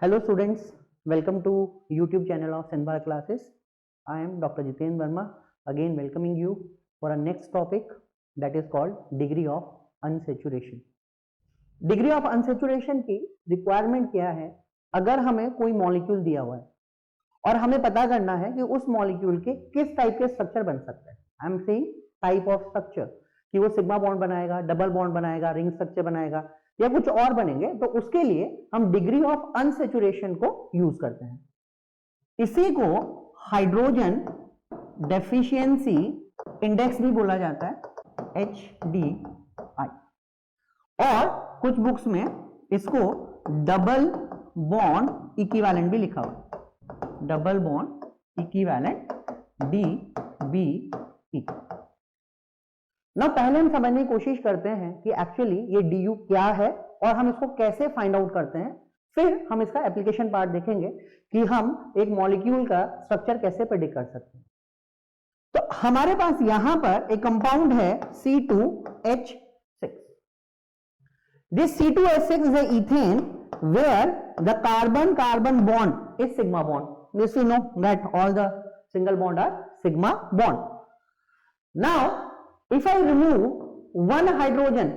Hello students, welcome to YouTube channel of Senbar Classes. I am Dr. Jiten Verma, again welcoming you for our next topic that is called degree of unsaturation. Degree of unsaturation की requirement क्या है? अगर हमें कोई molecule दिया हुआ है और हमें पता करना है कि उस मॉलिक्यूल के किस टाइप के स्ट्रक्चर बन सकते हैं, I am saying type of structure, कि वो सिग्मा बॉन्ड बनाएगा, डबल बॉन्ड बनाएगा, रिंग स्ट्रक्चर बनाएगा या कुछ और बनेंगे, तो उसके लिए हम डिग्री ऑफ अनसैचुरेशन को यूज करते हैं. इसी को हाइड्रोजन डेफिशिएंसी इंडेक्स भी बोला जाता है, HDI, और कुछ बुक्स में इसको डबल बॉन्ड इक्विवेलेंट भी लिखा हुआ, डबल बॉन्ड इक्विवेलेंट DBE. ना पहले हम समझने की कोशिश करते हैं कि एक्चुअली ये DU क्या है और हम इसको कैसे फाइंड आउट करते हैं. फिर हम इसका एप्लीकेशन पार्ट देखेंगे कि हम एक मॉलिक्यूल का स्ट्रक्चर कैसे प्रेडिक्ट कर सकते हैं. तो हमारे पास यहां पर एक कंपाउंड है C2H6. This C2H6 is an ethane where the carbon-carbon bond is sigma bond. This we know that all the single bond are sigma bond. Now if I remove one hydrogen,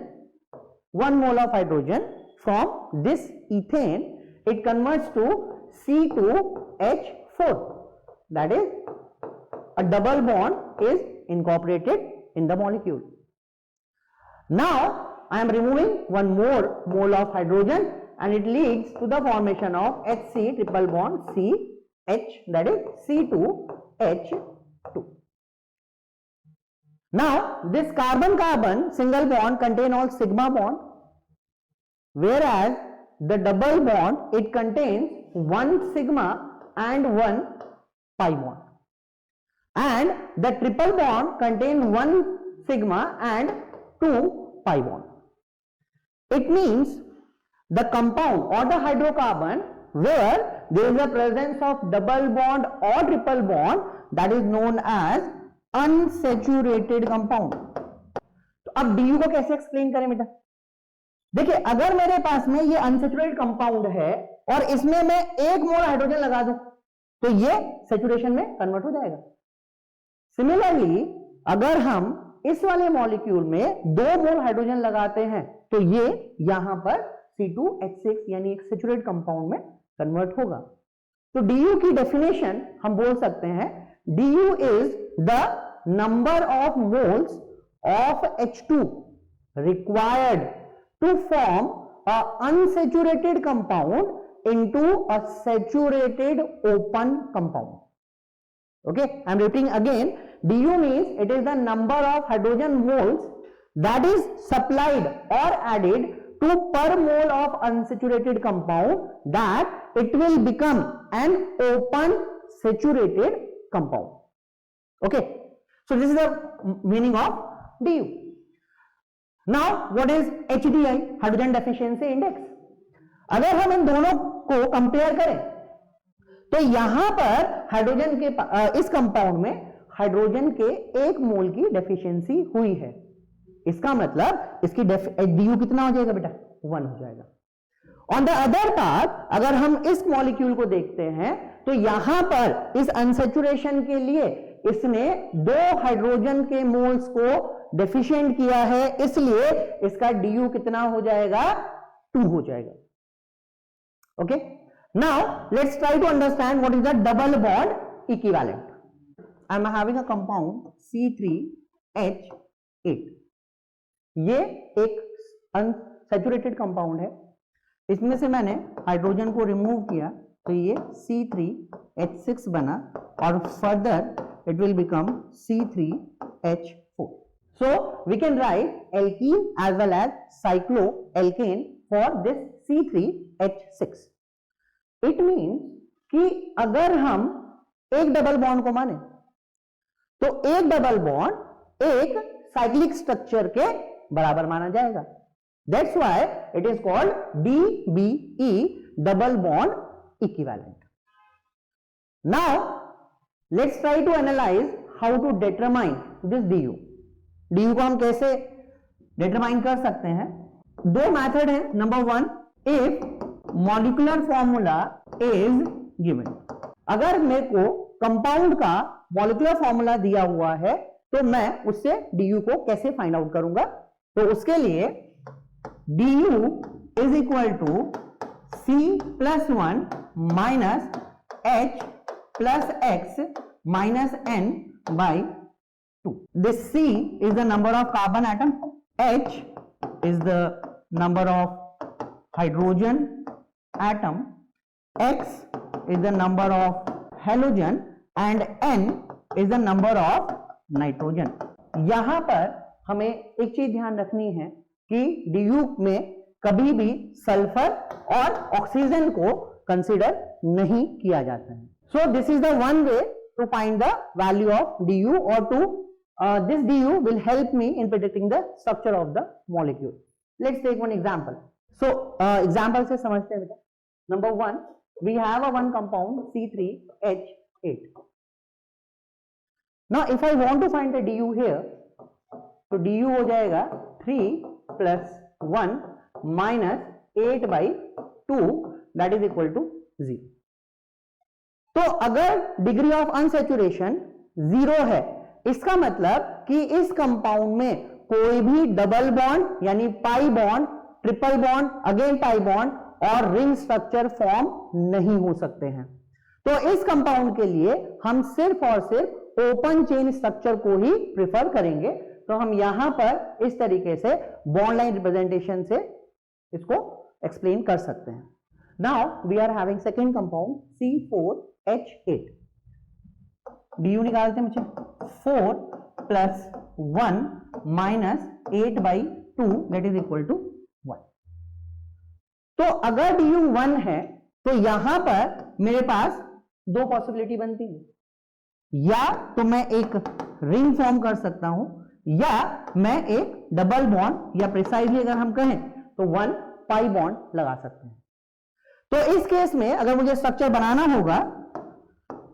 1 mole of hydrogen from this ethane, it converts to C2H4. That is, a double bond is incorporated in the molecule. Now I am removing one more mole of hydrogen and it leads to the formation of HC triple bond CH, that is C2H2. Now this carbon-carbon single bond contain all sigma bond, whereas the double bond it contains one sigma and one pi bond, and the triple bond contain one sigma and two pi bond. It means the compound or the hydrocarbon where there is a presence of double bond or triple bond, that is known as unsaturated compound. तो अब DU को कैसे explain करें बेटा? देखिए, अगर मेरे पास में ये अनसेचुरेटेड कंपाउंड है और इसमें मैं 1 मोल हाइड्रोजन लगा दूं तो ये सेचुरेशन में कन्वर्ट हो जाएगा. सिमिलरली अगर हम इस वाले मॉलिक्यूल में 2 मोल हाइड्रोजन लगाते हैं तो ये यहां पर C2H6 यानी एक सेचुरेटेड कंपाउंड में कन्वर्ट होगा. तो DU की डेफिनेशन हम बोल सकते हैं, DU is the number of moles of H2 required to form a unsaturated compound into a saturated open compound. Okay, I am repeating again. DU means it is the number of hydrogen moles that is supplied or added to per mole of unsaturated compound that it will become an open saturated compound. Okay, so this is the meaning of DU. Now what is HDI, hydrogen deficiency index? अगर हम इन दोनों को compare करें तो यहां पर hydrogen के इस कंपाउंड में हाइड्रोजन के 1 मोल की डेफिशिएंसी हुई है. इसका मतलब इसकी DU कितना हो जाएगा बेटा? 1 हो जाएगा. ऑन द अदर पार्ट अगर हम इस मॉलिक्यूल को देखते हैं तो यहां पर इस अनसैचुरेशन के लिए इसने 2 हाइड्रोजन के मोल्स को डेफिशिएंट किया है, इसलिए इसका DU कितना हो जाएगा? 2 हो जाएगा. Okay, now let's try to understand what is the double bond equivalent. I am having a compound C3H8. ये एक अनसैचुरेटेड कंपाउंड है. इसमें से मैंने हाइड्रोजन को रिमूव किया तो ये C3H6 बना और further it will become C3H4. So we can write alkene as well as cycloalkane for this C3H6. It means कि अगर हम एक डबल बॉन्ड को माने तो एक डबल बॉन्ड एक साइक्लिक स्ट्रक्चर के बराबर माना जाएगा. That's why it is called DBE, double bond equivalent. Now let's try to analyze how to determine this DU. DU को हम कैसे डिटरमाइन कर सकते हैं? 2 मेथड है. Number 1, if molecular formula is given. अगर मेरे को कंपाउंड का मॉलिक्यूलर फॉर्मूला दिया हुआ है तो मैं उससे du को कैसे फाइंड आउट करूंगा? तो उसके लिए du is equal to C+1 minus H plus X minus N by 2. This C is the number of carbon atom, H is the number of hydrogen atom, X is the number of halogen and N is the number of nitrogen. यहां पर हमें एक चीज ध्यान रखनी है कि du में कभी भी सल्फर और ऑक्सीजन को कंसीडर नहीं किया जाता है। So this is the one way to find the value of du, or to this du will help me in predicting the structure of the molecule. Let's take one example. So example से समझते हैं बेटा। Number 1, we have a one compound C3H8. Now if I want to find the du here, तो du हो जाएगा 3 plus 1 minus 8 by 2 that is equal to 0. तो अगर degree of unsaturation 0 है, इसका मतलब कि इस कंपाउंड में कोई भी डबल बॉन्ड यानी pi bond, triple bond, again pi bond और रिंग स्ट्रक्चर फॉर्म नहीं हो सकते हैं। तो इस कंपाउंड के लिए हम सिर्फ और सिर्फ ओपन चेन स्ट्रक्चर को ही प्रिफर करेंगे। तो हम यहां पर इस तरीके से बॉन्ड लाइन रिप्रेजेंटेशन से इसको एक्सप्लेन कर सकते हैं। Now we are having second compound C4H8। du निकालते हैं मुझे 4 plus 1 minus 8 by 2 that is equal to 1। तो अगर du 1 है तो यहां पर मेरे पास दो पॉसिबिलिटी बनती है, या तो मैं एक रिंग फॉर्म कर सकता हूं या मैं एक डबल बॉन्ड या प्रिसाइजली अगर हम कहें तो 1 पाई बॉन्ड लगा सकते हैं। तो इस केस में अगर मुझे स्ट्रक्चर बनाना होगा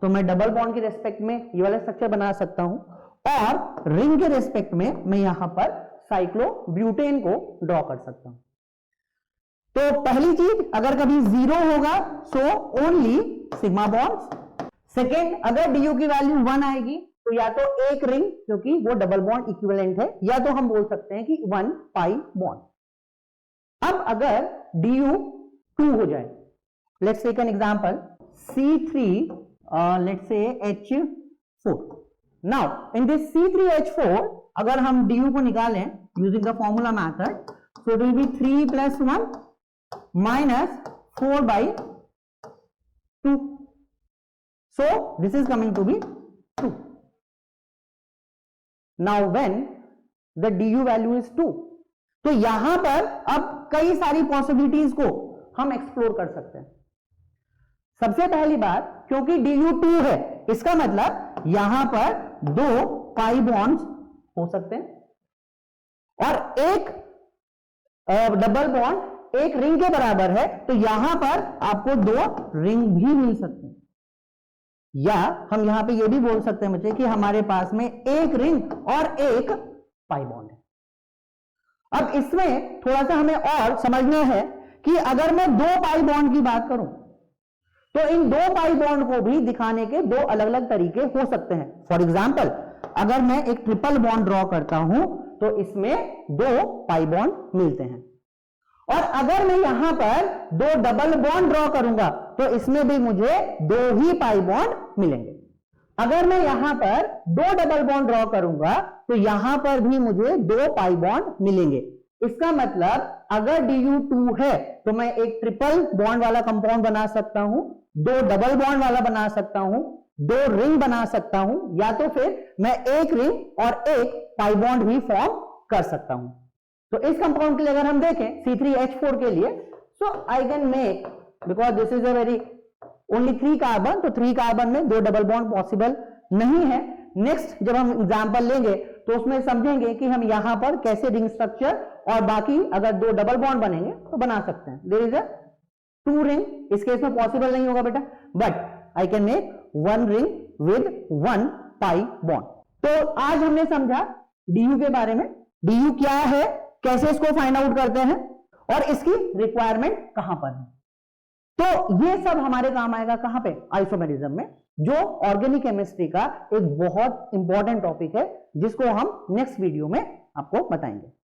तो मैं डबल बॉन्ड के रेस्पेक्ट में ये वाला स्ट्रक्चर बना सकता हूं और रिंग के रेस्पेक्ट में मैं यहां पर साइक्लोब्यूटेन को ड्रॉ कर सकता हूं। तो पहली चीज, अगर कभी 0 होगा so only sigma bonds. Second, अगर du की वैल्यू 1 आएगी तो या तो एक रिंग क्योंकि वो डबल बॉन्ड इक्विवेलेंट है, या तो हम बोल सकते हैं कि 1 पाई बॉन्ड। अब अगर du 2 हो जाए, let's take an example C3 let's say H4. now in this C3H4 अगर हम du को निकालें using the formula method, so it will be 3 plus 1 minus 4 by 2, so this is coming to be 2. now when the du value is 2, तो यहां पर अब कई सारी पॉसिबिलिटीज को हम एक्सप्लोर कर सकते हैं। सबसे पहली बात, क्योंकि du 2 है इसका मतलब यहां पर 2 पाई बॉन्ड्स हो सकते हैं और एक डबल बॉन्ड एक रिंग के बराबर है, तो यहां पर आपको 2 रिंग भी मिल सकते हैं। या हम यहां पे ये भी बोल सकते हैं मुझे कि हमारे पास में एक रिंग और एक पाई बॉन्ड है। अब इसमें थोड़ा सा हमें और समझना है कि अगर मैं 2 पाई बॉन्ड की बात करूं तो इन 2 पाई बॉन्ड को भी दिखाने के 2 अलग अलग तरीके हो सकते हैं। फॉर एग्जाम्पल, अगर मैं एक ट्रिपल बॉन्ड ड्रॉ करता हूं तो इसमें 2 पाई बॉन्ड मिलते हैं, और अगर मैं यहां पर 2 डबल बॉन्ड ड्रॉ करूंगा तो इसमें भी मुझे 2 ही पाई बॉन्ड मिलेंगे। अगर मैं यहां पर 2 डबल बॉन्ड ड्रॉ करूंगा तो यहां पर भी मुझे 2 पाई बॉन्ड मिलेंगे। इसका मतलब अगर du 2 है तो मैं एक ट्रिपल बॉन्ड वाला कंपाउंड बना सकता हूं, 2 डबल बॉन्ड वाला बना सकता हूं, 2 रिंग बना सकता हूं, या तो फिर मैं एक रिंग और एक पाई बॉन्ड भी फॉर्म कर सकता हूं। तो इस कंपाउंड के लिए अगर हम देखें C3H4 के लिए, so I can make, because this is a very only 3 carbon, तो 3 कार्बन में 2 डबल बॉन्ड पॉसिबल नहीं है। नेक्स्ट जब हम एग्जांपल लेंगे तो उसमें समझेंगे कि हम यहां पर कैसे रिंग स्ट्रक्चर और बाकी अगर 2 डबल बॉन्ड बनेंगे तो बना सकते हैं। देयर इज अ 2 रिंग, इस केस में पॉसिबल नहीं होगा बेटा, but I can make 1 ring with 1 pi bond. तो आज हमने समझा du के बारे में, du क्या है, कैसे इसको फाइंड आउट करते हैं और इसकी रिक्वायरमेंट कहां पर है। तो ये सब हमारे काम आएगा कहां पे, आइसोमेरिज्म में, जो ऑर्गेनिक केमिस्ट्री का एक बहुत इंपॉर्टेंट टॉपिक है जिसको हम नेक्स्ट वीडियो में आपको बताएंगे।